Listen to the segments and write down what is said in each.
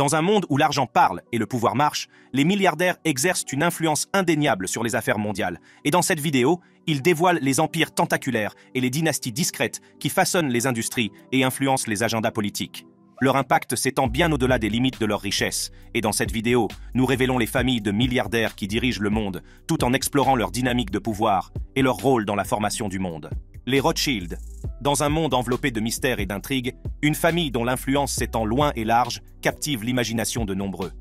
Dans un monde où l'argent parle et le pouvoir marche, les milliardaires exercent une influence indéniable sur les affaires mondiales. Et dans cette vidéo, ils dévoilent les empires tentaculaires et les dynasties discrètes qui façonnent les industries et influencent les agendas politiques. Leur impact s'étend bien au-delà des limites de leur richesse. Et dans cette vidéo, nous révélons les familles de milliardaires qui dirigent le monde, tout en explorant leur dynamique de pouvoir et leur rôle dans la formation du monde. Les Rothschild. Dans un monde enveloppé de mystères et d'intrigues, une famille dont l'influence s'étend loin et large captive l'imagination de nombreux.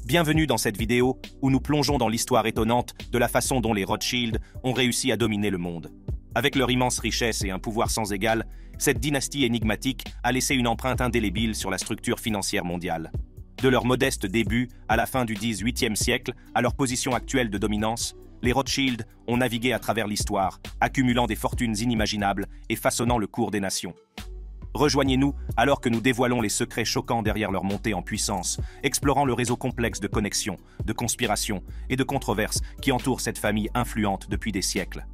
Bienvenue dans cette vidéo où nous plongeons dans l'histoire étonnante de la façon dont les Rothschild ont réussi à dominer le monde. Avec leur immense richesse et un pouvoir sans égal, cette dynastie énigmatique a laissé une empreinte indélébile sur la structure financière mondiale. De leur modeste début à la fin du XVIIIe siècle à leur position actuelle de dominance, les Rothschild ont navigué à travers l'histoire, accumulant des fortunes inimaginables et façonnant le cours des nations. Rejoignez-nous alors que nous dévoilons les secrets choquants derrière leur montée en puissance, explorant le réseau complexe de connexions, de conspirations et de controverses qui entourent cette famille influente depuis des siècles.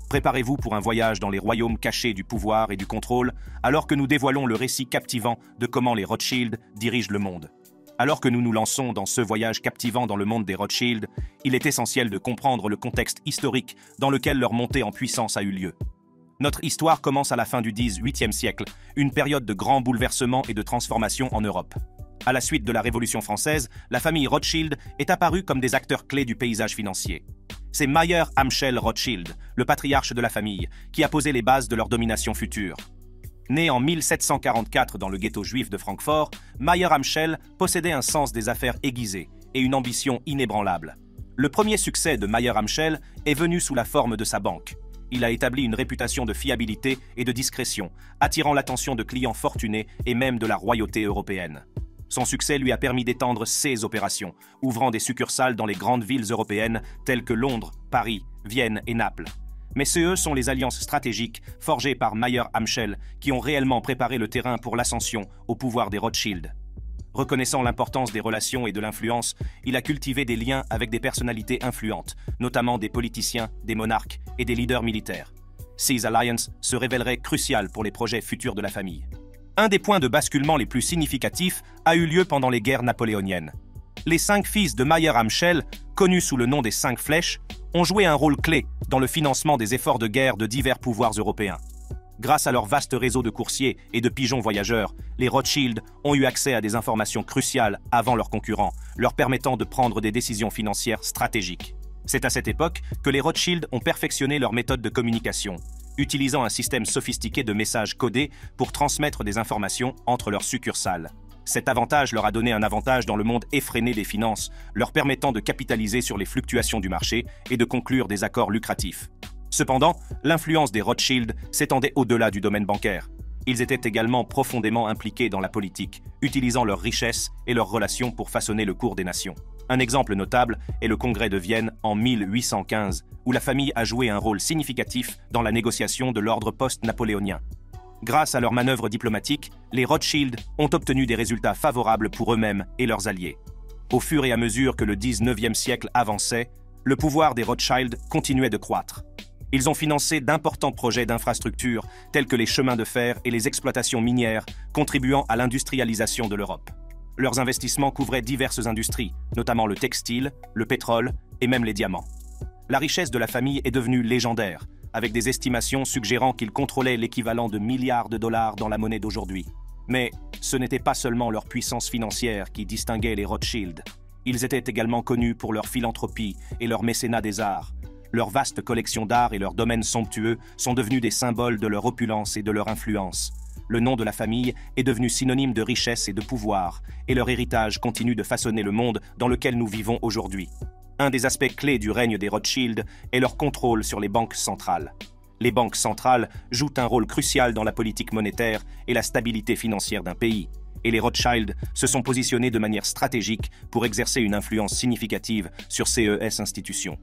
Préparez-vous pour un voyage dans les royaumes cachés du pouvoir et du contrôle, alors que nous dévoilons le récit captivant de comment les Rothschild dirigent le monde. Alors que nous nous lançons dans ce voyage captivant dans le monde des Rothschild, il est essentiel de comprendre le contexte historique dans lequel leur montée en puissance a eu lieu. Notre histoire commence à la fin du XVIIIe siècle, une période de grands bouleversements et de transformations en Europe. À la suite de la Révolution française, la famille Rothschild est apparue comme des acteurs clés du paysage financier. C'est Mayer Amschel Rothschild, le patriarche de la famille, qui a posé les bases de leur domination future. Né en 1744 dans le ghetto juif de Francfort, Mayer Amschel possédait un sens des affaires aiguisé et une ambition inébranlable. Le premier succès de Mayer Amschel est venu sous la forme de sa banque. Il a établi une réputation de fiabilité et de discrétion, attirant l'attention de clients fortunés et même de la royauté européenne. Son succès lui a permis d'étendre ses opérations, ouvrant des succursales dans les grandes villes européennes telles que Londres, Paris, Vienne et Naples. Mais ce sont les alliances stratégiques forgées par Mayer Amschel qui ont réellement préparé le terrain pour l'ascension au pouvoir des Rothschild. Reconnaissant l'importance des relations et de l'influence, il a cultivé des liens avec des personnalités influentes, notamment des politiciens, des monarques et des leaders militaires. Ces alliances se révéleraient cruciales pour les projets futurs de la famille. Un des points de basculement les plus significatifs a eu lieu pendant les guerres napoléoniennes. Les 5 fils de Mayer Amschel, connus sous le nom des 5 flèches, ont joué un rôle clé dans le financement des efforts de guerre de divers pouvoirs européens. Grâce à leur vaste réseau de coursiers et de pigeons voyageurs, les Rothschild ont eu accès à des informations cruciales avant leurs concurrents, leur permettant de prendre des décisions financières stratégiques. C'est à cette époque que les Rothschild ont perfectionné leur méthode de communication, utilisant un système sophistiqué de messages codés pour transmettre des informations entre leurs succursales. Cet avantage leur a donné un avantage dans le monde effréné des finances, leur permettant de capitaliser sur les fluctuations du marché et de conclure des accords lucratifs. Cependant, l'influence des Rothschild s'étendait au-delà du domaine bancaire. Ils étaient également profondément impliqués dans la politique, utilisant leurs richesses et leurs relations pour façonner le cours des nations. Un exemple notable est le Congrès de Vienne en 1815, où la famille a joué un rôle significatif dans la négociation de l'ordre post-napoléonien. Grâce à leurs manœuvres diplomatiques, les Rothschild ont obtenu des résultats favorables pour eux-mêmes et leurs alliés. Au fur et à mesure que le XIXe siècle avançait, le pouvoir des Rothschild continuait de croître. Ils ont financé d'importants projets d'infrastructures tels que les chemins de fer et les exploitations minières, contribuant à l'industrialisation de l'Europe. Leurs investissements couvraient diverses industries, notamment le textile, le pétrole et même les diamants. La richesse de la famille est devenue légendaire, avec des estimations suggérant qu'ils contrôlaient l'équivalent de milliards de dollars dans la monnaie d'aujourd'hui. Mais ce n'était pas seulement leur puissance financière qui distinguait les Rothschild. Ils étaient également connus pour leur philanthropie et leur mécénat des arts. Leur vaste collection d'art et leurs domaines somptueux sont devenus des symboles de leur opulence et de leur influence. Le nom de la famille est devenu synonyme de richesse et de pouvoir, et leur héritage continue de façonner le monde dans lequel nous vivons aujourd'hui. Un des aspects clés du règne des Rothschild est leur contrôle sur les banques centrales. Les banques centrales jouent un rôle crucial dans la politique monétaire et la stabilité financière d'un pays, et les Rothschild se sont positionnés de manière stratégique pour exercer une influence significative sur ces institutions.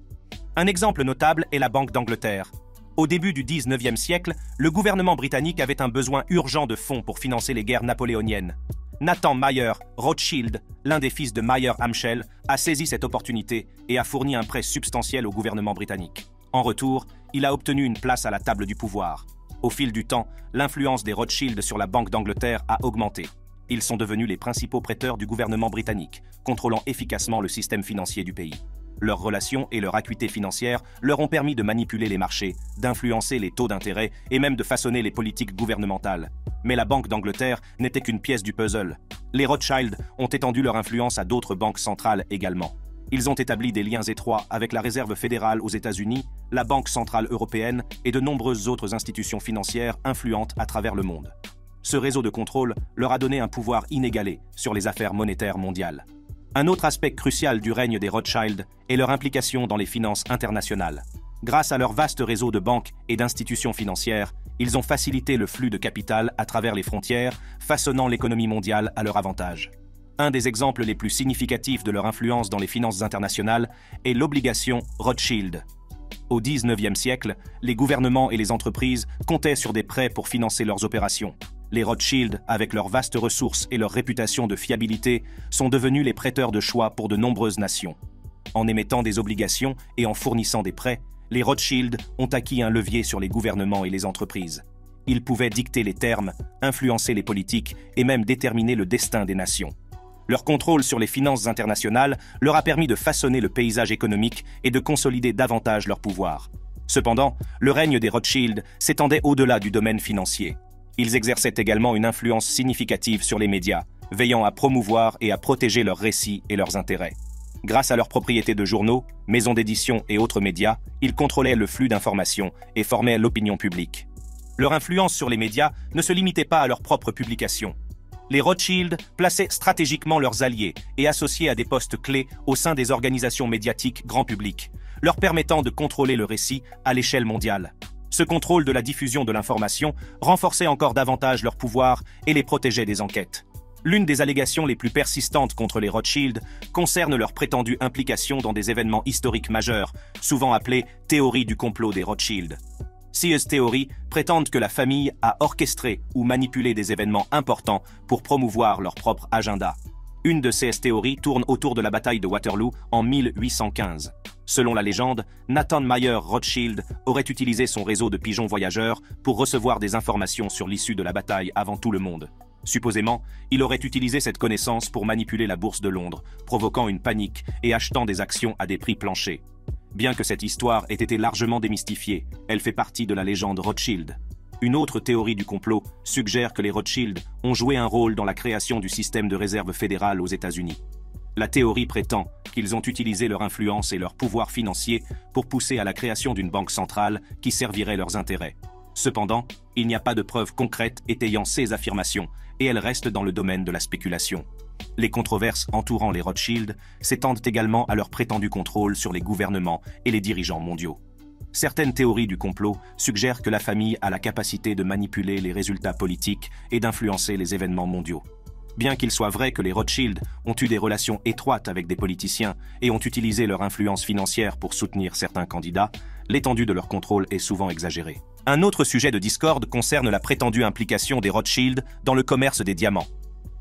Un exemple notable est la Banque d'Angleterre. Au début du XIXe siècle, le gouvernement britannique avait un besoin urgent de fonds pour financer les guerres napoléoniennes. Nathan Mayer Rothschild, l'un des fils de Mayer Amschel, a saisi cette opportunité et a fourni un prêt substantiel au gouvernement britannique. En retour, il a obtenu une place à la table du pouvoir. Au fil du temps, l'influence des Rothschild sur la Banque d'Angleterre a augmenté. Ils sont devenus les principaux prêteurs du gouvernement britannique, contrôlant efficacement le système financier du pays. Leurs relations et leur acuité financière leur ont permis de manipuler les marchés, d'influencer les taux d'intérêt et même de façonner les politiques gouvernementales. Mais la Banque d'Angleterre n'était qu'une pièce du puzzle. Les Rothschild ont étendu leur influence à d'autres banques centrales également. Ils ont établi des liens étroits avec la Réserve fédérale aux États-Unis, la Banque centrale européenne et de nombreuses autres institutions financières influentes à travers le monde. Ce réseau de contrôle leur a donné un pouvoir inégalé sur les affaires monétaires mondiales. Un autre aspect crucial du règne des Rothschild est leur implication dans les finances internationales. Grâce à leur vaste réseau de banques et d'institutions financières, ils ont facilité le flux de capital à travers les frontières, façonnant l'économie mondiale à leur avantage. Un des exemples les plus significatifs de leur influence dans les finances internationales est l'obligation Rothschild. Au XIXe siècle, les gouvernements et les entreprises comptaient sur des prêts pour financer leurs opérations. Les Rothschild, avec leurs vastes ressources et leur réputation de fiabilité, sont devenus les prêteurs de choix pour de nombreuses nations. En émettant des obligations et en fournissant des prêts, les Rothschild ont acquis un levier sur les gouvernements et les entreprises. Ils pouvaient dicter les termes, influencer les politiques et même déterminer le destin des nations. Leur contrôle sur les finances internationales leur a permis de façonner le paysage économique et de consolider davantage leur pouvoir. Cependant, le règne des Rothschild s'étendait au-delà du domaine financier. Ils exerçaient également une influence significative sur les médias, veillant à promouvoir et à protéger leurs récits et leurs intérêts. Grâce à leurs propriétés de journaux, maisons d'édition et autres médias, ils contrôlaient le flux d'informations et formaient l'opinion publique. Leur influence sur les médias ne se limitait pas à leurs propres publications. Les Rothschild plaçaient stratégiquement leurs alliés et associés à des postes clés au sein des organisations médiatiques grand public, leur permettant de contrôler le récit à l'échelle mondiale. Ce contrôle de la diffusion de l'information renforçait encore davantage leur pouvoir et les protégeait des enquêtes. L'une des allégations les plus persistantes contre les Rothschild concerne leur prétendue implication dans des événements historiques majeurs, souvent appelés « théorie du complot des Rothschild ». Ces théories prétendent que la famille a orchestré ou manipulé des événements importants pour promouvoir leur propre agenda. Une de ces théories tourne autour de la bataille de Waterloo en 1815. Selon la légende, Nathan Mayer Rothschild aurait utilisé son réseau de pigeons voyageurs pour recevoir des informations sur l'issue de la bataille avant tout le monde. Supposément, il aurait utilisé cette connaissance pour manipuler la bourse de Londres, provoquant une panique et achetant des actions à des prix planchers. Bien que cette histoire ait été largement démystifiée, elle fait partie de la légende Rothschild. Une autre théorie du complot suggère que les Rothschild ont joué un rôle dans la création du système de réserve fédérale aux États-Unis. La théorie prétend qu'ils ont utilisé leur influence et leur pouvoir financier pour pousser à la création d'une banque centrale qui servirait leurs intérêts. Cependant, il n'y a pas de preuves concrètes étayant ces affirmations, et elles restent dans le domaine de la spéculation. Les controverses entourant les Rothschild s'étendent également à leur prétendu contrôle sur les gouvernements et les dirigeants mondiaux. Certaines théories du complot suggèrent que la famille a la capacité de manipuler les résultats politiques et d'influencer les événements mondiaux. Bien qu'il soit vrai que les Rothschild ont eu des relations étroites avec des politiciens et ont utilisé leur influence financière pour soutenir certains candidats, l'étendue de leur contrôle est souvent exagérée. Un autre sujet de discorde concerne la prétendue implication des Rothschild dans le commerce des diamants.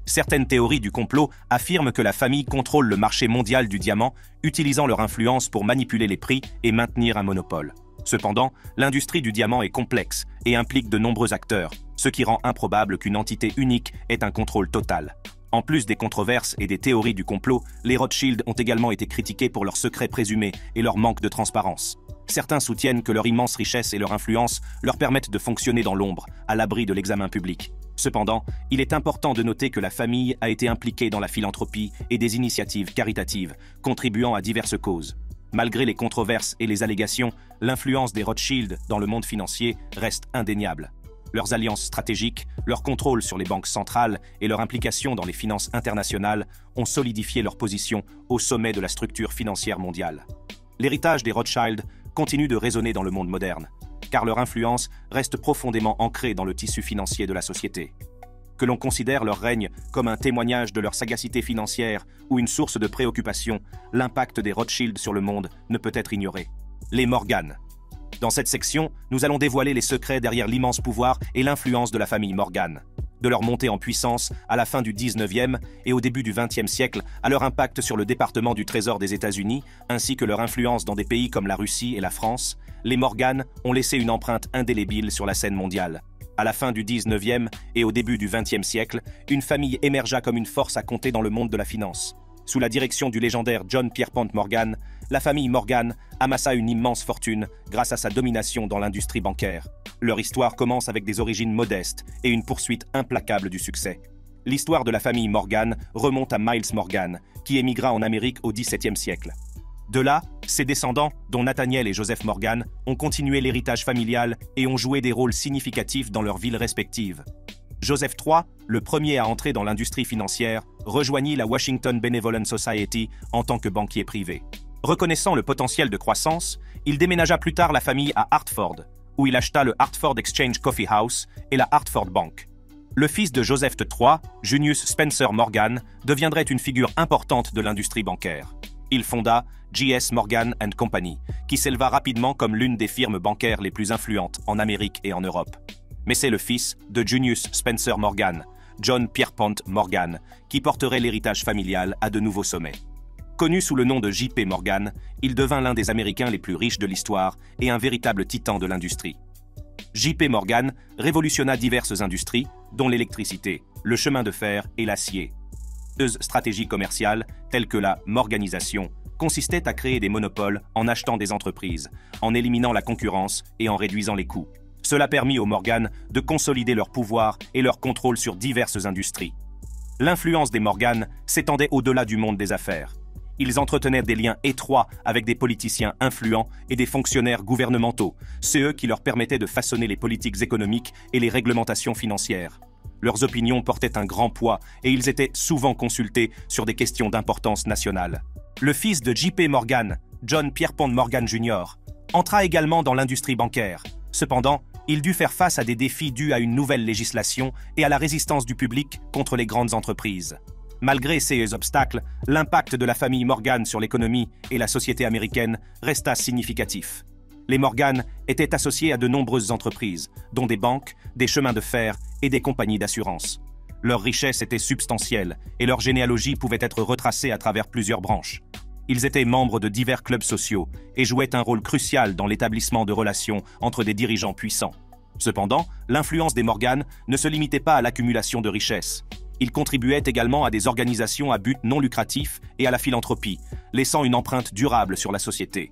Certaines théories du complot affirment que la famille contrôle le marché mondial du diamant, utilisant leur influence pour manipuler les prix et maintenir un monopole. Cependant, l'industrie du diamant est complexe et implique de nombreux acteurs, ce qui rend improbable qu'une entité unique ait un contrôle total. En plus des controverses et des théories du complot, les Rothschild ont également été critiqués pour leurs secrets présumés et leur manque de transparence. Certains soutiennent que leur immense richesse et leur influence leur permettent de fonctionner dans l'ombre, à l'abri de l'examen public. Cependant, il est important de noter que la famille a été impliquée dans la philanthropie et des initiatives caritatives, contribuant à diverses causes. Malgré les controverses et les allégations, l'influence des Rothschild dans le monde financier reste indéniable. Leurs alliances stratégiques, leur contrôle sur les banques centrales et leur implication dans les finances internationales ont solidifié leur position au sommet de la structure financière mondiale. L'héritage des Rothschild continue de résonner dans le monde moderne, car leur influence reste profondément ancrée dans le tissu financier de la société. Que l'on considère leur règne comme un témoignage de leur sagacité financière ou une source de préoccupation, l'impact des Rothschild sur le monde ne peut être ignoré. Les Morgan. Dans cette section, nous allons dévoiler les secrets derrière l'immense pouvoir et l'influence de la famille Morgan. De leur montée en puissance à la fin du 19e et au début du 20e siècle, à leur impact sur le département du Trésor des États-Unis, ainsi que leur influence dans des pays comme la Russie et la France, les Morgan ont laissé une empreinte indélébile sur la scène mondiale. À la fin du 19e et au début du 20e siècle, une famille émergea comme une force à compter dans le monde de la finance. Sous la direction du légendaire John Pierpont Morgan, la famille Morgan amassa une immense fortune grâce à sa domination dans l'industrie bancaire. Leur histoire commence avec des origines modestes et une poursuite implacable du succès. L'histoire de la famille Morgan remonte à Miles Morgan, qui émigra en Amérique au XVIIe siècle. De là, ses descendants, dont Nathaniel et Joseph Morgan, ont continué l'héritage familial et ont joué des rôles significatifs dans leurs villes respectives. Joseph III, le premier à entrer dans l'industrie financière, rejoignit la Washington Benevolent Society en tant que banquier privé. Reconnaissant le potentiel de croissance, il déménagea plus tard la famille à Hartford, où il acheta le Hartford Exchange Coffee House et la Hartford Bank. Le fils de Joseph III, Junius Spencer Morgan, deviendrait une figure importante de l'industrie bancaire. Il fonda J.S. Morgan & Company, qui s'éleva rapidement comme l'une des firmes bancaires les plus influentes en Amérique et en Europe. Mais c'est le fils de Junius Spencer Morgan, John Pierpont Morgan, qui porterait l'héritage familial à de nouveaux sommets. Connu sous le nom de J.P. Morgan, il devint l'un des Américains les plus riches de l'histoire et un véritable titan de l'industrie. J.P. Morgan révolutionna diverses industries, dont l'électricité, le chemin de fer et l'acier. Deux stratégies commerciales, telles que la morganisation, consistaient à créer des monopoles en achetant des entreprises, en éliminant la concurrence et en réduisant les coûts. Cela permit aux Morgan de consolider leur pouvoir et leur contrôle sur diverses industries. L'influence des Morgan s'étendait au-delà du monde des affaires. Ils entretenaient des liens étroits avec des politiciens influents et des fonctionnaires gouvernementaux, ceux qui leur permettaient de façonner les politiques économiques et les réglementations financières. Leurs opinions portaient un grand poids et ils étaient souvent consultés sur des questions d'importance nationale. Le fils de J.P. Morgan, John Pierpont Morgan Jr., entra également dans l'industrie bancaire. Cependant, il dut faire face à des défis dus à une nouvelle législation et à la résistance du public contre les grandes entreprises. Malgré ces obstacles, l'impact de la famille Morgan sur l'économie et la société américaine resta significatif. Les Morgan étaient associés à de nombreuses entreprises, dont des banques, des chemins de fer et des compagnies d'assurance. Leur richesse était substantielle et leur généalogie pouvait être retracée à travers plusieurs branches. Ils étaient membres de divers clubs sociaux et jouaient un rôle crucial dans l'établissement de relations entre des dirigeants puissants. Cependant, l'influence des Morgan ne se limitait pas à l'accumulation de richesses. Ils contribuaient également à des organisations à but non lucratif et à la philanthropie, laissant une empreinte durable sur la société.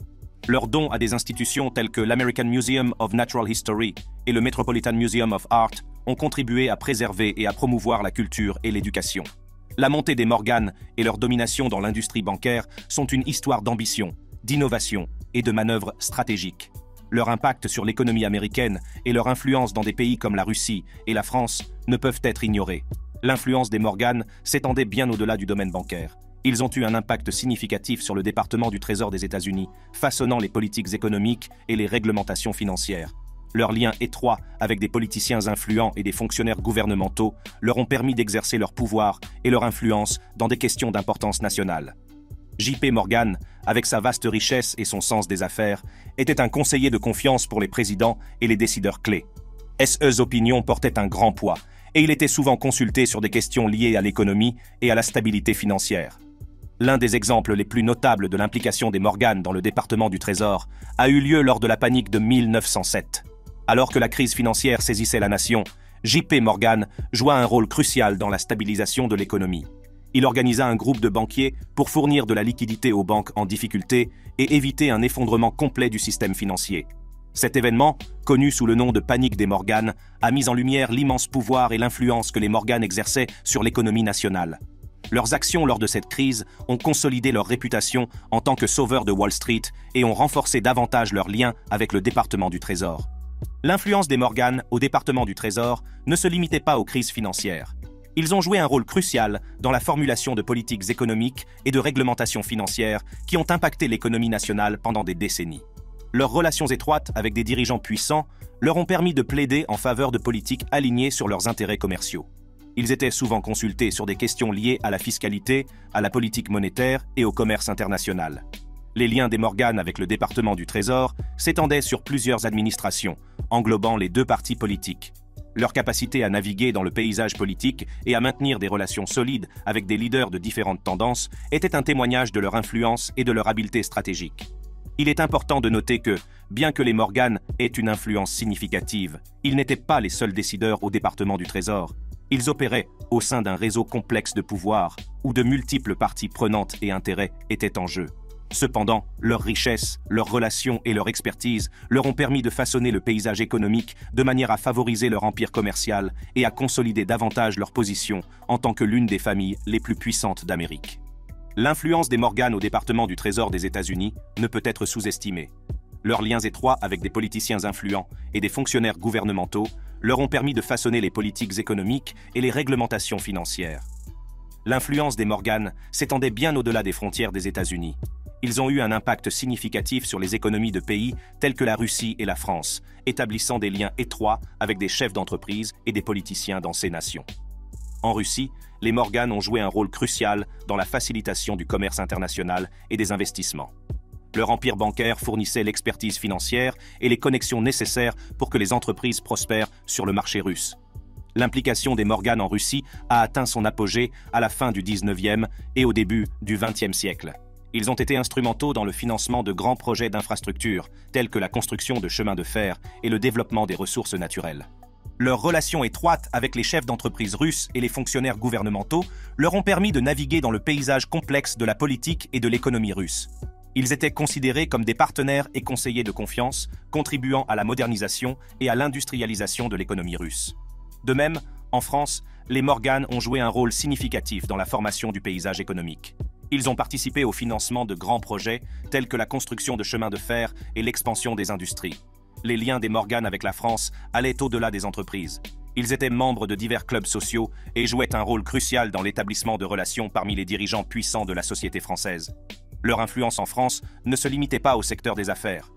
Leurs dons à des institutions telles que l'American Museum of Natural History et le Metropolitan Museum of Art ont contribué à préserver et à promouvoir la culture et l'éducation. La montée des Morgan et leur domination dans l'industrie bancaire sont une histoire d'ambition, d'innovation et de manœuvres stratégiques. Leur impact sur l'économie américaine et leur influence dans des pays comme la Russie et la France ne peuvent être ignorés. L'influence des Morgan s'étendait bien au-delà du domaine bancaire. Ils ont eu un impact significatif sur le département du Trésor des États-Unis, façonnant les politiques économiques et les réglementations financières. Leurs liens étroits avec des politiciens influents et des fonctionnaires gouvernementaux leur ont permis d'exercer leur pouvoir et leur influence dans des questions d'importance nationale. J.P. Morgan, avec sa vaste richesse et son sens des affaires, était un conseiller de confiance pour les présidents et les décideurs clés. Ses opinions portaient un grand poids, et il était souvent consulté sur des questions liées à l'économie et à la stabilité financière. L'un des exemples les plus notables de l'implication des Morgan dans le département du Trésor a eu lieu lors de la panique de 1907. Alors que la crise financière saisissait la nation, J.P. Morgan joua un rôle crucial dans la stabilisation de l'économie. Il organisa un groupe de banquiers pour fournir de la liquidité aux banques en difficulté et éviter un effondrement complet du système financier. Cet événement, connu sous le nom de panique des Morgan, a mis en lumière l'immense pouvoir et l'influence que les Morgan exerçaient sur l'économie nationale. Leurs actions lors de cette crise ont consolidé leur réputation en tant que sauveurs de Wall Street et ont renforcé davantage leurs liens avec le département du Trésor. L'influence des Morgan au département du Trésor ne se limitait pas aux crises financières. Ils ont joué un rôle crucial dans la formulation de politiques économiques et de réglementations financières qui ont impacté l'économie nationale pendant des décennies. Leurs relations étroites avec des dirigeants puissants leur ont permis de plaider en faveur de politiques alignées sur leurs intérêts commerciaux. Ils étaient souvent consultés sur des questions liées à la fiscalité, à la politique monétaire et au commerce international. Les liens des Morgan avec le département du Trésor s'étendaient sur plusieurs administrations, englobant les deux partis politiques. Leur capacité à naviguer dans le paysage politique et à maintenir des relations solides avec des leaders de différentes tendances était un témoignage de leur influence et de leur habileté stratégique. Il est important de noter que, bien que les Morgan aient une influence significative, ils n'étaient pas les seuls décideurs au département du Trésor. Ils opéraient au sein d'un réseau complexe de pouvoir, où de multiples parties prenantes et intérêts étaient en jeu. Cependant, leur richesse, leurs relations et leur expertise leur ont permis de façonner le paysage économique de manière à favoriser leur empire commercial et à consolider davantage leur position en tant que l'une des familles les plus puissantes d'Amérique. L'influence des Morgan au département du Trésor des États-Unis ne peut être sous-estimée. Leurs liens étroits avec des politiciens influents et des fonctionnaires gouvernementaux leur ont permis de façonner les politiques économiques et les réglementations financières. L'influence des Morgan s'étendait bien au-delà des frontières des États-Unis. Ils ont eu un impact significatif sur les économies de pays tels que la Russie et la France, établissant des liens étroits avec des chefs d'entreprise et des politiciens dans ces nations. En Russie, les Morgan ont joué un rôle crucial dans la facilitation du commerce international et des investissements. Leur empire bancaire fournissait l'expertise financière et les connexions nécessaires pour que les entreprises prospèrent sur le marché russe. L'implication des Morgan en Russie a atteint son apogée à la fin du 19e et au début du 20e siècle. Ils ont été instrumentaux dans le financement de grands projets d'infrastructures, tels que la construction de chemins de fer et le développement des ressources naturelles. Leurs relations étroites avec les chefs d'entreprise russes et les fonctionnaires gouvernementaux leur ont permis de naviguer dans le paysage complexe de la politique et de l'économie russe. Ils étaient considérés comme des partenaires et conseillers de confiance, contribuant à la modernisation et à l'industrialisation de l'économie russe. De même, en France, les Morgan ont joué un rôle significatif dans la formation du paysage économique. Ils ont participé au financement de grands projets tels que la construction de chemins de fer et l'expansion des industries. Les liens des Morgan avec la France allaient au-delà des entreprises. Ils étaient membres de divers clubs sociaux et jouaient un rôle crucial dans l'établissement de relations parmi les dirigeants puissants de la société française. Leur influence en France ne se limitait pas au secteur des affaires.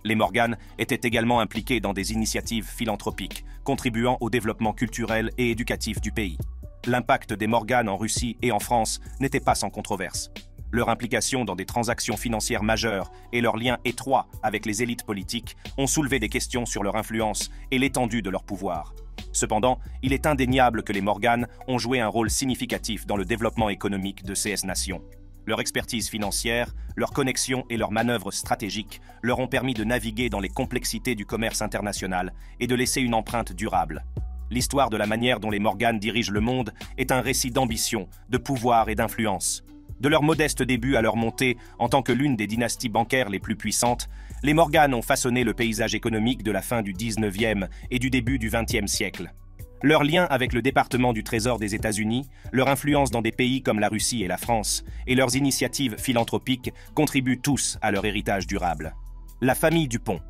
Les Morgan étaient également impliqués dans des initiatives philanthropiques, contribuant au développement culturel et éducatif du pays. L'impact des Morgan en Russie et en France n'était pas sans controverse. Leur implication dans des transactions financières majeures et leurs liens étroits avec les élites politiques ont soulevé des questions sur leur influence et l'étendue de leur pouvoir. Cependant, il est indéniable que les Morgan ont joué un rôle significatif dans le développement économique de ces nations. Leur expertise financière, leurs connexions et leurs manœuvres stratégiques leur ont permis de naviguer dans les complexités du commerce international et de laisser une empreinte durable. L'histoire de la manière dont les Morgan dirigent le monde est un récit d'ambition, de pouvoir et d'influence. De leur modeste début à leur montée en tant que l'une des dynasties bancaires les plus puissantes, les Morgan ont façonné le paysage économique de la fin du 19e et du début du 20e siècle. Leur lien avec le département du Trésor des États-Unis, leur influence dans des pays comme la Russie et la France, et leurs initiatives philanthropiques contribuent tous à leur héritage durable. La famille Dupont.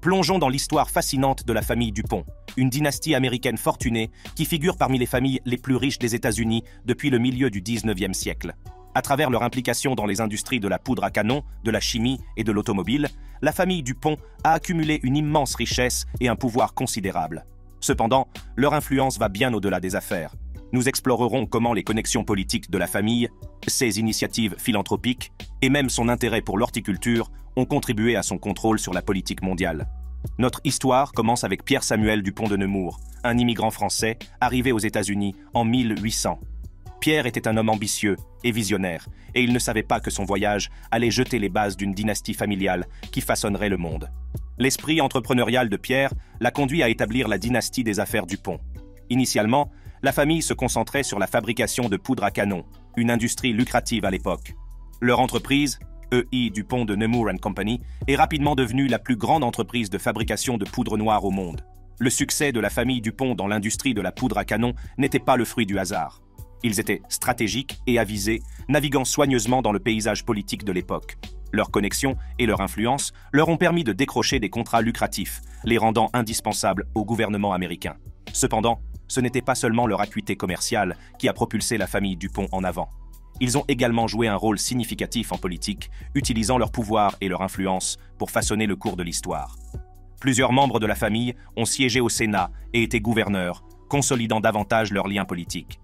Plongeons dans l'histoire fascinante de la famille Dupont, une dynastie américaine fortunée qui figure parmi les familles les plus riches des États-Unis depuis le milieu du 19e siècle. À travers leur implication dans les industries de la poudre à canon, de la chimie et de l'automobile, la famille Dupont a accumulé une immense richesse et un pouvoir considérable. Cependant, leur influence va bien au-delà des affaires. Nous explorerons comment les connexions politiques de la famille, ses initiatives philanthropiques et même son intérêt pour l'horticulture ont contribué à son contrôle sur la politique mondiale. Notre histoire commence avec Pierre Samuel Dupont de Nemours, un immigrant français arrivé aux États-Unis en 1800. Pierre était un homme ambitieux et visionnaire, et il ne savait pas que son voyage allait jeter les bases d'une dynastie familiale qui façonnerait le monde. L'esprit entrepreneurial de Pierre l'a conduit à établir la dynastie des affaires Dupont. Initialement, la famille se concentrait sur la fabrication de poudre à canon, une industrie lucrative à l'époque. Leur entreprise, E.I. Dupont de Nemours & Company, est rapidement devenue la plus grande entreprise de fabrication de poudre noire au monde. Le succès de la famille Dupont dans l'industrie de la poudre à canon n'était pas le fruit du hasard. Ils étaient stratégiques et avisés, naviguant soigneusement dans le paysage politique de l'époque. Leurs connexions et leur influence leur ont permis de décrocher des contrats lucratifs, les rendant indispensables au gouvernement américain. Cependant, ce n'était pas seulement leur acuité commerciale qui a propulsé la famille Dupont en avant. Ils ont également joué un rôle significatif en politique, utilisant leur pouvoir et leur influence pour façonner le cours de l'histoire. Plusieurs membres de la famille ont siégé au Sénat et été gouverneurs, consolidant davantage leurs liens politiques.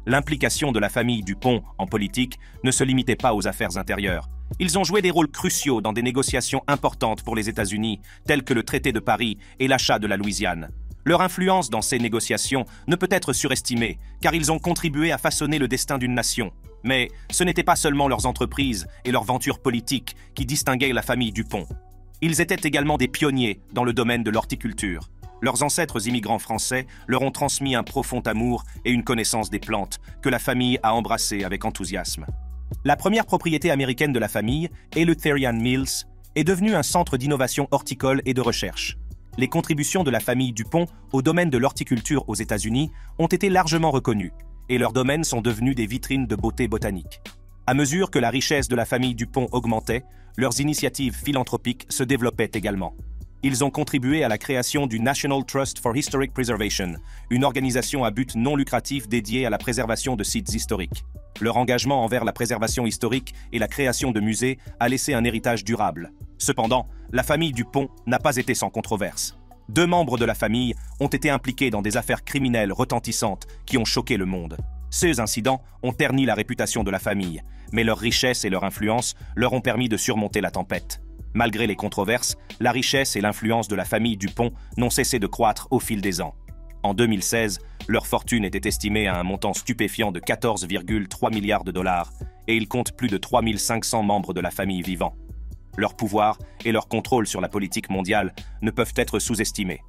L'implication de la famille Dupont en politique ne se limitait pas aux affaires intérieures. Ils ont joué des rôles cruciaux dans des négociations importantes pour les États-Unis, telles que le traité de Paris et l'achat de la Louisiane. Leur influence dans ces négociations ne peut être surestimée, car ils ont contribué à façonner le destin d'une nation. Mais ce n'était pas seulement leurs entreprises et leurs ventures politiques qui distinguaient la famille Dupont. Ils étaient également des pionniers dans le domaine de l'horticulture. Leurs ancêtres immigrants français leur ont transmis un profond amour et une connaissance des plantes que la famille a embrassées avec enthousiasme. La première propriété américaine de la famille, Eleutherian Mills, est devenue un centre d'innovation horticole et de recherche. Les contributions de la famille Dupont au domaine de l'horticulture aux États-Unis ont été largement reconnues, et leurs domaines sont devenus des vitrines de beauté botanique. À mesure que la richesse de la famille Dupont augmentait, leurs initiatives philanthropiques se développaient également. Ils ont contribué à la création du National Trust for Historic Preservation, une organisation à but non lucratif dédiée à la préservation de sites historiques. Leur engagement envers la préservation historique et la création de musées a laissé un héritage durable. Cependant, la famille Dupont n'a pas été sans controverse. 2 membres de la famille ont été impliqués dans des affaires criminelles retentissantes qui ont choqué le monde. Ces incidents ont terni la réputation de la famille, mais leur richesse et leur influence leur ont permis de surmonter la tempête. Malgré les controverses, la richesse et l'influence de la famille Dupont n'ont cessé de croître au fil des ans. En 2016, leur fortune était estimée à un montant stupéfiant de 14,3 milliards de dollars et ils comptent plus de 3500 membres de la famille vivants. Leur pouvoir et leur contrôle sur la politique mondiale ne peuvent être sous-estimés.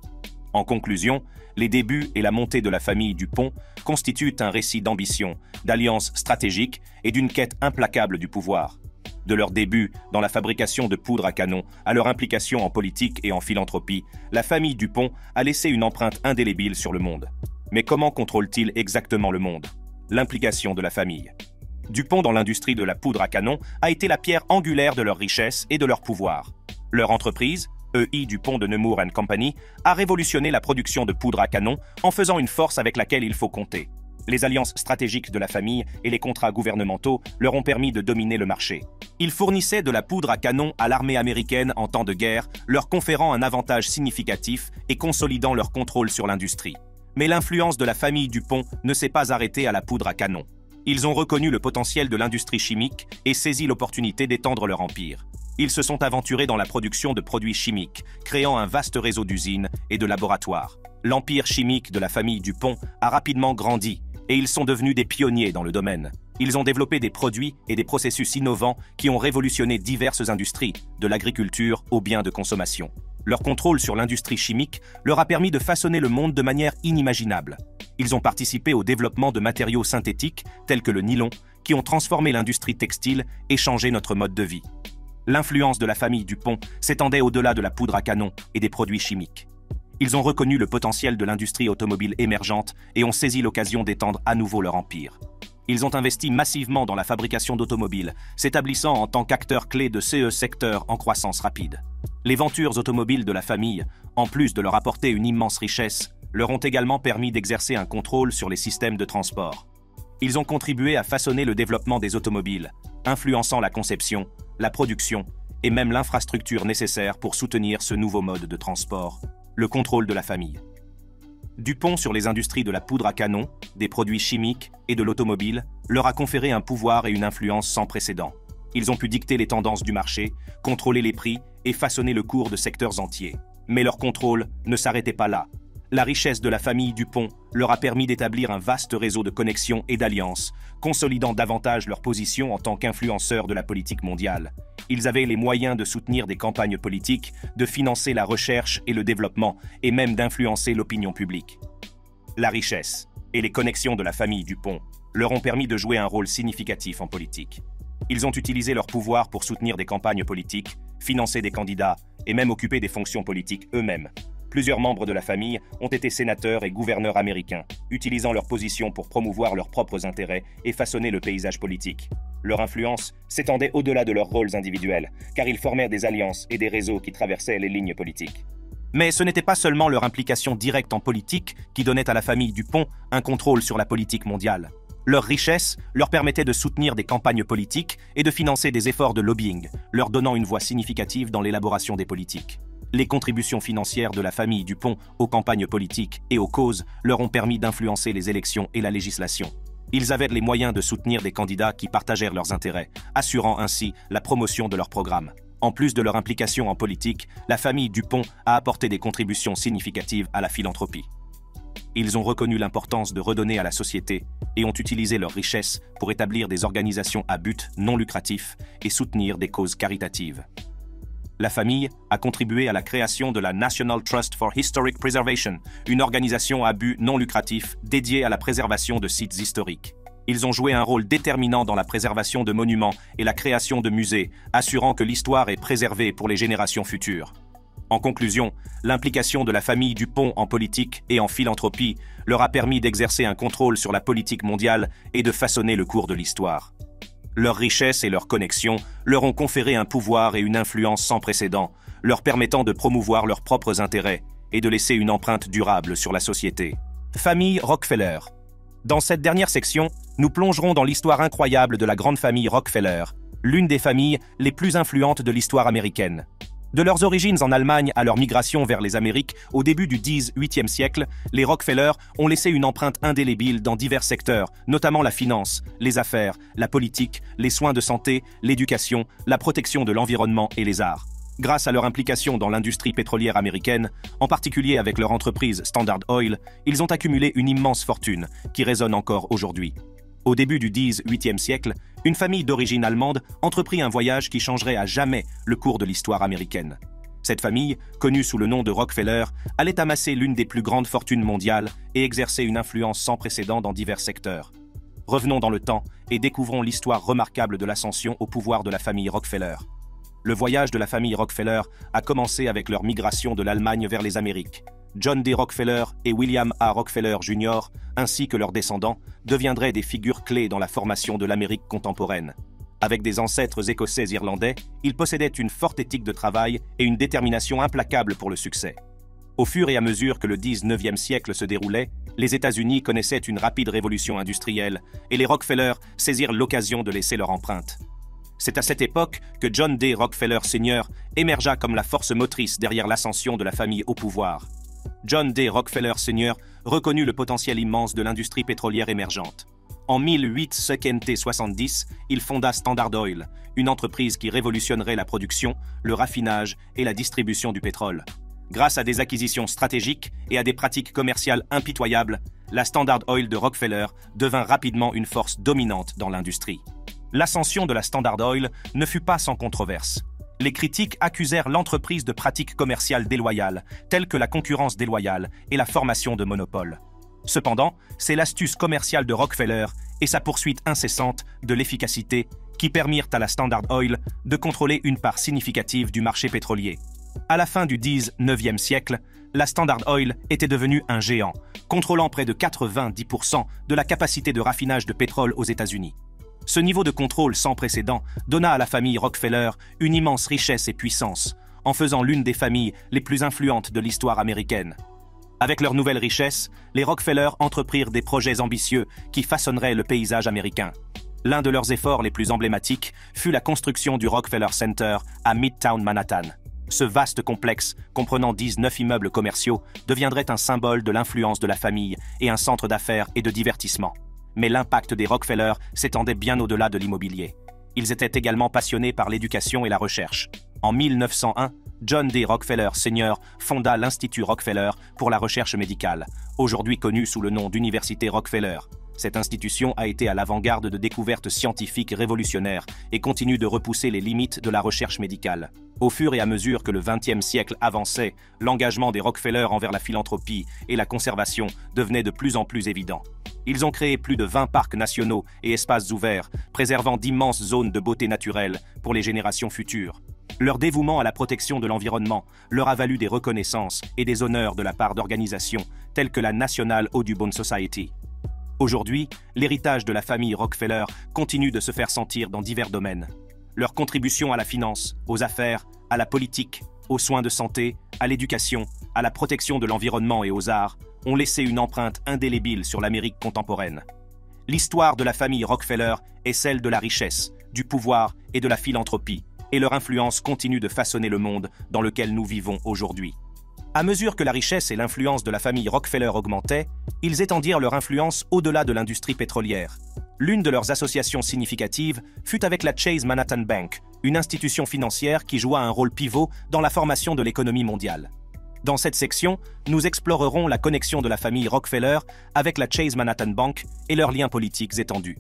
En conclusion, les débuts et la montée de la famille Dupont constituent un récit d'ambition, d'alliance stratégique et d'une quête implacable du pouvoir. De leur début dans la fabrication de poudre à canon à leur implication en politique et en philanthropie, la famille Dupont a laissé une empreinte indélébile sur le monde. Mais comment contrôle-t-il exactement le monde? L'implication de la famille. Dupont dans l'industrie de la poudre à canon a été la pierre angulaire de leur richesse et de leur pouvoir. Leur entreprise, EI Dupont de Nemours & Company, a révolutionné la production de poudre à canon en faisant une force avec laquelle il faut compter. Les alliances stratégiques de la famille et les contrats gouvernementaux leur ont permis de dominer le marché. Ils fournissaient de la poudre à canon à l'armée américaine en temps de guerre, leur conférant un avantage significatif et consolidant leur contrôle sur l'industrie. Mais l'influence de la famille Dupont ne s'est pas arrêtée à la poudre à canon. Ils ont reconnu le potentiel de l'industrie chimique et saisi l'opportunité d'étendre leur empire. Ils se sont aventurés dans la production de produits chimiques, créant un vaste réseau d'usines et de laboratoires. L'empire chimique de la famille Dupont a rapidement grandi et ils sont devenus des pionniers dans le domaine. Ils ont développé des produits et des processus innovants qui ont révolutionné diverses industries, de l'agriculture aux biens de consommation. Leur contrôle sur l'industrie chimique leur a permis de façonner le monde de manière inimaginable. Ils ont participé au développement de matériaux synthétiques tels que le nylon, qui ont transformé l'industrie textile et changé notre mode de vie. L'influence de la famille Dupont s'étendait au-delà de la poudre à canon et des produits chimiques. Ils ont reconnu le potentiel de l'industrie automobile émergente et ont saisi l'occasion d'étendre à nouveau leur empire. Ils ont investi massivement dans la fabrication d'automobiles, s'établissant en tant qu'acteurs clés de ce secteur en croissance rapide. Les ventures automobiles de la famille, en plus de leur apporter une immense richesse, leur ont également permis d'exercer un contrôle sur les systèmes de transport. Ils ont contribué à façonner le développement des automobiles, influençant la conception, la production et même l'infrastructure nécessaire pour soutenir ce nouveau mode de transport, le contrôle de la famille. Dupont sur les industries de la poudre à canon, des produits chimiques et de l'automobile leur a conféré un pouvoir et une influence sans précédent. Ils ont pu dicter les tendances du marché, contrôler les prix et façonner le cours de secteurs entiers. Mais leur contrôle ne s'arrêtait pas là. La richesse de la famille Dupont leur a permis d'établir un vaste réseau de connexions et d'alliances, consolidant davantage leur position en tant qu'influenceurs de la politique mondiale. Ils avaient les moyens de soutenir des campagnes politiques, de financer la recherche et le développement, et même d'influencer l'opinion publique. La richesse et les connexions de la famille Dupont leur ont permis de jouer un rôle significatif en politique. Ils ont utilisé leur pouvoir pour soutenir des campagnes politiques, financer des candidats et même occuper des fonctions politiques eux-mêmes. Plusieurs membres de la famille ont été sénateurs et gouverneurs américains, utilisant leur position pour promouvoir leurs propres intérêts et façonner le paysage politique. Leur influence s'étendait au-delà de leurs rôles individuels, car ils formèrent des alliances et des réseaux qui traversaient les lignes politiques. Mais ce n'était pas seulement leur implication directe en politique qui donnait à la famille Dupont un contrôle sur la politique mondiale. Leur richesse leur permettait de soutenir des campagnes politiques et de financer des efforts de lobbying, leur donnant une voix significative dans l'élaboration des politiques. Les contributions financières de la famille Dupont aux campagnes politiques et aux causes leur ont permis d'influencer les élections et la législation. Ils avaient les moyens de soutenir des candidats qui partagèrent leurs intérêts, assurant ainsi la promotion de leurs programmes. En plus de leur implication en politique, la famille Dupont a apporté des contributions significatives à la philanthropie. Ils ont reconnu l'importance de redonner à la société et ont utilisé leurs richesses pour établir des organisations à but non lucratif et soutenir des causes caritatives. La famille a contribué à la création de la National Trust for Historic Preservation, une organisation à but non lucratif dédiée à la préservation de sites historiques. Ils ont joué un rôle déterminant dans la préservation de monuments et la création de musées, assurant que l'histoire est préservée pour les générations futures. En conclusion, l'implication de la famille Dupont en politique et en philanthropie leur a permis d'exercer un contrôle sur la politique mondiale et de façonner le cours de l'histoire. Leurs richesses et leurs connexions leur ont conféré un pouvoir et une influence sans précédent, leur permettant de promouvoir leurs propres intérêts et de laisser une empreinte durable sur la société. Famille Rockefeller. Dans cette dernière section, nous plongerons dans l'histoire incroyable de la grande famille Rockefeller, l'une des familles les plus influentes de l'histoire américaine. De leurs origines en Allemagne à leur migration vers les Amériques au début du XVIIIe siècle, les Rockefeller ont laissé une empreinte indélébile dans divers secteurs, notamment la finance, les affaires, la politique, les soins de santé, l'éducation, la protection de l'environnement et les arts. Grâce à leur implication dans l'industrie pétrolière américaine, en particulier avec leur entreprise Standard Oil, ils ont accumulé une immense fortune qui résonne encore aujourd'hui. Au début du XVIIIe siècle, une famille d'origine allemande entreprit un voyage qui changerait à jamais le cours de l'histoire américaine. Cette famille, connue sous le nom de Rockefeller, allait amasser l'une des plus grandes fortunes mondiales et exercer une influence sans précédent dans divers secteurs. Revenons dans le temps et découvrons l'histoire remarquable de l'ascension au pouvoir de la famille Rockefeller. Le voyage de la famille Rockefeller a commencé avec leur migration de l'Allemagne vers les Amériques. John D. Rockefeller et William A. Rockefeller Jr., ainsi que leurs descendants, deviendraient des figures clés dans la formation de l'Amérique contemporaine. Avec des ancêtres écossais-irlandais, ils possédaient une forte éthique de travail et une détermination implacable pour le succès. Au fur et à mesure que le XIXe siècle se déroulait, les États-Unis connaissaient une rapide révolution industrielle et les Rockefeller saisirent l'occasion de laisser leur empreinte. C'est à cette époque que John D. Rockefeller Sr. émergea comme la force motrice derrière l'ascension de la famille au pouvoir. John D. Rockefeller Sr. reconnut le potentiel immense de l'industrie pétrolière émergente. En 1870, il fonda Standard Oil, une entreprise qui révolutionnerait la production, le raffinage et la distribution du pétrole. Grâce à des acquisitions stratégiques et à des pratiques commerciales impitoyables, la Standard Oil de Rockefeller devint rapidement une force dominante dans l'industrie. L'ascension de la Standard Oil ne fut pas sans controverse. Les critiques accusèrent l'entreprise de pratiques commerciales déloyales, telles que la concurrence déloyale et la formation de monopoles. Cependant, c'est l'astuce commerciale de Rockefeller et sa poursuite incessante de l'efficacité qui permirent à la Standard Oil de contrôler une part significative du marché pétrolier. À la fin du XIXe siècle, la Standard Oil était devenue un géant, contrôlant près de 90% de la capacité de raffinage de pétrole aux États-Unis. Ce niveau de contrôle sans précédent donna à la famille Rockefeller une immense richesse et puissance, en faisant l'une des familles les plus influentes de l'histoire américaine. Avec leur nouvelle richesse, les Rockefeller entreprirent des projets ambitieux qui façonneraient le paysage américain. L'un de leurs efforts les plus emblématiques fut la construction du Rockefeller Center à Midtown Manhattan. Ce vaste complexe, comprenant 19 immeubles commerciaux, deviendrait un symbole de l'influence de la famille et un centre d'affaires et de divertissement. Mais l'impact des Rockefeller s'étendait bien au-delà de l'immobilier. Ils étaient également passionnés par l'éducation et la recherche. En 1901, John D. Rockefeller Sr. fonda l'Institut Rockefeller pour la recherche médicale, aujourd'hui connu sous le nom d'Université Rockefeller. Cette institution a été à l'avant-garde de découvertes scientifiques révolutionnaires et continue de repousser les limites de la recherche médicale. Au fur et à mesure que le XXe siècle avançait, l'engagement des Rockefeller envers la philanthropie et la conservation devenait de plus en plus évident. Ils ont créé plus de 20 parcs nationaux et espaces ouverts, préservant d'immenses zones de beauté naturelle pour les générations futures. Leur dévouement à la protection de l'environnement leur a valu des reconnaissances et des honneurs de la part d'organisations telles que la National Audubon Society. Aujourd'hui, l'héritage de la famille Rockefeller continue de se faire sentir dans divers domaines. Leur contribution à la finance, aux affaires, à la politique, aux soins de santé, à l'éducation, à la protection de l'environnement et aux arts ont laissé une empreinte indélébile sur l'Amérique contemporaine. L'histoire de la famille Rockefeller est celle de la richesse, du pouvoir et de la philanthropie, et leur influence continue de façonner le monde dans lequel nous vivons aujourd'hui. À mesure que la richesse et l'influence de la famille Rockefeller augmentaient, ils étendirent leur influence au-delà de l'industrie pétrolière. L'une de leurs associations significatives fut avec la Chase Manhattan Bank, une institution financière qui joua un rôle pivot dans la formation de l'économie mondiale. Dans cette section, nous explorerons la connexion de la famille Rockefeller avec la Chase Manhattan Bank et leurs liens politiques étendus.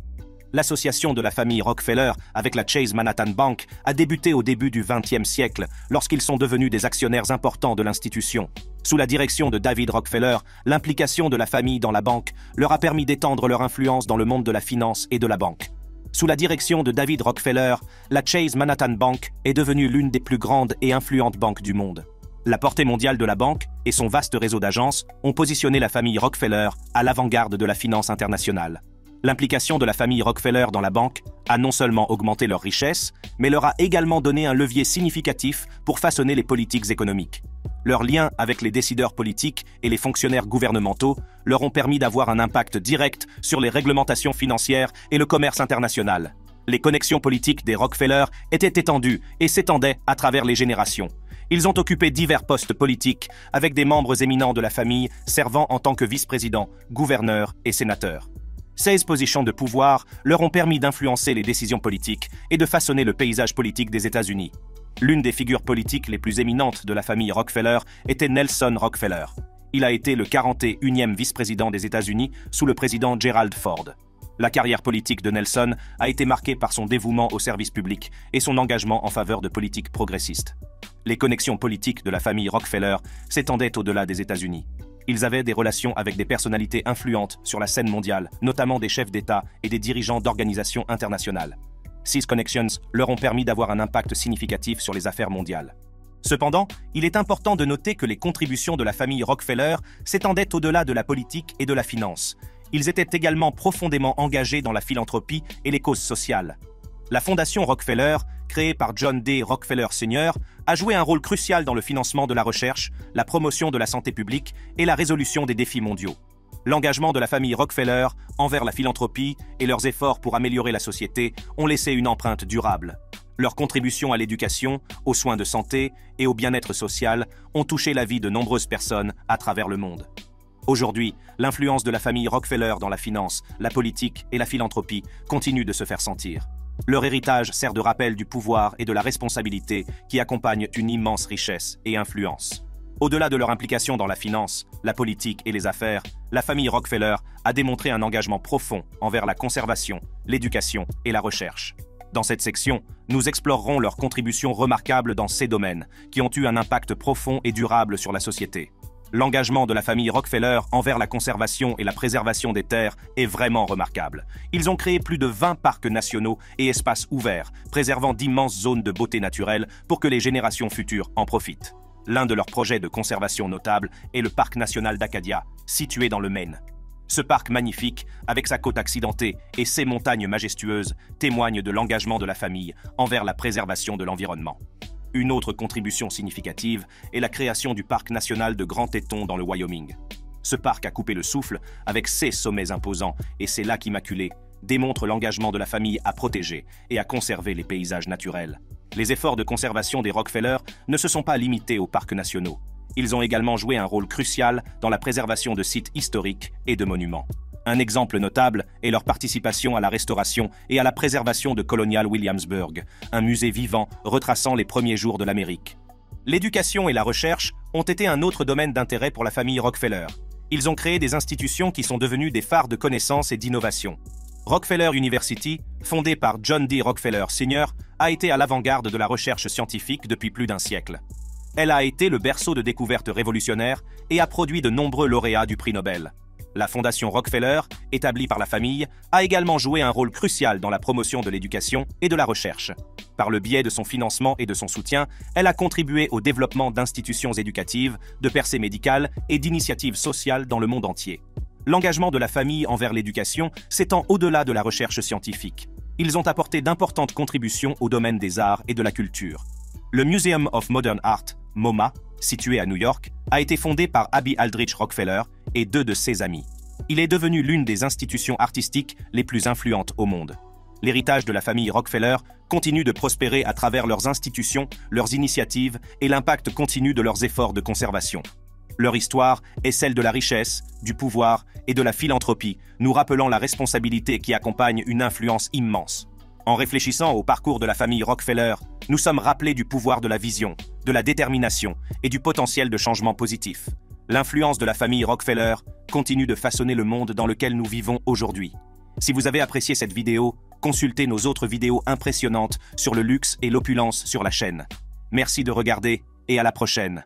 L'association de la famille Rockefeller avec la Chase Manhattan Bank a débuté au début du XXe siècle lorsqu'ils sont devenus des actionnaires importants de l'institution. Sous la direction de David Rockefeller, l'implication de la famille dans la banque leur a permis d'étendre leur influence dans le monde de la finance et de la banque. Sous la direction de David Rockefeller, la Chase Manhattan Bank est devenue l'une des plus grandes et influentes banques du monde. La portée mondiale de la banque et son vaste réseau d'agences ont positionné la famille Rockefeller à l'avant-garde de la finance internationale. L'implication de la famille Rockefeller dans la banque a non seulement augmenté leur richesse, mais leur a également donné un levier significatif pour façonner les politiques économiques. Leurs liens avec les décideurs politiques et les fonctionnaires gouvernementaux leur ont permis d'avoir un impact direct sur les réglementations financières et le commerce international. Les connexions politiques des Rockefeller étaient étendues et s'étendaient à travers les générations. Ils ont occupé divers postes politiques avec des membres éminents de la famille servant en tant que vice-présidents, gouverneurs et sénateurs. Ces positions de pouvoir leur ont permis d'influencer les décisions politiques et de façonner le paysage politique des États-Unis. L'une des figures politiques les plus éminentes de la famille Rockefeller était Nelson Rockefeller. Il a été le 41e vice-président des États-Unis sous le président Gerald Ford. La carrière politique de Nelson a été marquée par son dévouement au service public et son engagement en faveur de politiques progressistes. Les connexions politiques de la famille Rockefeller s'étendaient au-delà des États-Unis. Ils avaient des relations avec des personnalités influentes sur la scène mondiale, notamment des chefs d'État et des dirigeants d'organisations internationales. Ces connections leur ont permis d'avoir un impact significatif sur les affaires mondiales. Cependant, il est important de noter que les contributions de la famille Rockefeller s'étendaient au-delà de la politique et de la finance. Ils étaient également profondément engagés dans la philanthropie et les causes sociales. La fondation Rockefeller, créée par John D. Rockefeller Sr., a joué un rôle crucial dans le financement de la recherche, la promotion de la santé publique et la résolution des défis mondiaux. L'engagement de la famille Rockefeller envers la philanthropie et leurs efforts pour améliorer la société ont laissé une empreinte durable. Leurs contributions à l'éducation, aux soins de santé et au bien-être social ont touché la vie de nombreuses personnes à travers le monde. Aujourd'hui, l'influence de la famille Rockefeller dans la finance, la politique et la philanthropie continue de se faire sentir. Leur héritage sert de rappel du pouvoir et de la responsabilité qui accompagnent une immense richesse et influence. Au-delà de leur implication dans la finance, la politique et les affaires, la famille Rockefeller a démontré un engagement profond envers la conservation, l'éducation et la recherche. Dans cette section, nous explorerons leurs contributions remarquables dans ces domaines, qui ont eu un impact profond et durable sur la société. L'engagement de la famille Rockefeller envers la conservation et la préservation des terres est vraiment remarquable. Ils ont créé plus de 20 parcs nationaux et espaces ouverts, préservant d'immenses zones de beauté naturelle pour que les générations futures en profitent. L'un de leurs projets de conservation notables est le parc national d'Acadia, situé dans le Maine. Ce parc magnifique, avec sa côte accidentée et ses montagnes majestueuses, témoigne de l'engagement de la famille envers la préservation de l'environnement. Une autre contribution significative est la création du parc national de Grand Teton dans le Wyoming. Ce parc a coupé le souffle avec ses sommets imposants et ses lacs immaculés, démontre l'engagement de la famille à protéger et à conserver les paysages naturels. Les efforts de conservation des Rockefeller ne se sont pas limités aux parcs nationaux. Ils ont également joué un rôle crucial dans la préservation de sites historiques et de monuments. Un exemple notable est leur participation à la restauration et à la préservation de Colonial Williamsburg, un musée vivant retraçant les premiers jours de l'Amérique. L'éducation et la recherche ont été un autre domaine d'intérêt pour la famille Rockefeller. Ils ont créé des institutions qui sont devenues des phares de connaissances et d'innovation. Rockefeller University, fondée par John D. Rockefeller Sr., a été à l'avant-garde de la recherche scientifique depuis plus d'un siècle. Elle a été le berceau de découvertes révolutionnaires et a produit de nombreux lauréats du prix Nobel. La fondation Rockefeller, établie par la famille, a également joué un rôle crucial dans la promotion de l'éducation et de la recherche. Par le biais de son financement et de son soutien, elle a contribué au développement d'institutions éducatives, de percées médicales et d'initiatives sociales dans le monde entier. L'engagement de la famille envers l'éducation s'étend au-delà de la recherche scientifique. Ils ont apporté d'importantes contributions au domaine des arts et de la culture. Le Museum of Modern Art, MoMA, situé à New York, a été fondé par Abby Aldrich Rockefeller et deux de ses amis. Il est devenu l'une des institutions artistiques les plus influentes au monde. L'héritage de la famille Rockefeller continue de prospérer à travers leurs institutions, leurs initiatives et l'impact continu de leurs efforts de conservation. Leur histoire est celle de la richesse, du pouvoir et de la philanthropie, nous rappelant la responsabilité qui accompagne une influence immense. En réfléchissant au parcours de la famille Rockefeller, nous sommes rappelés du pouvoir de la vision, de la détermination et du potentiel de changement positif. L'influence de la famille Rockefeller continue de façonner le monde dans lequel nous vivons aujourd'hui. Si vous avez apprécié cette vidéo, consultez nos autres vidéos impressionnantes sur le luxe et l'opulence sur la chaîne. Merci de regarder et à la prochaine.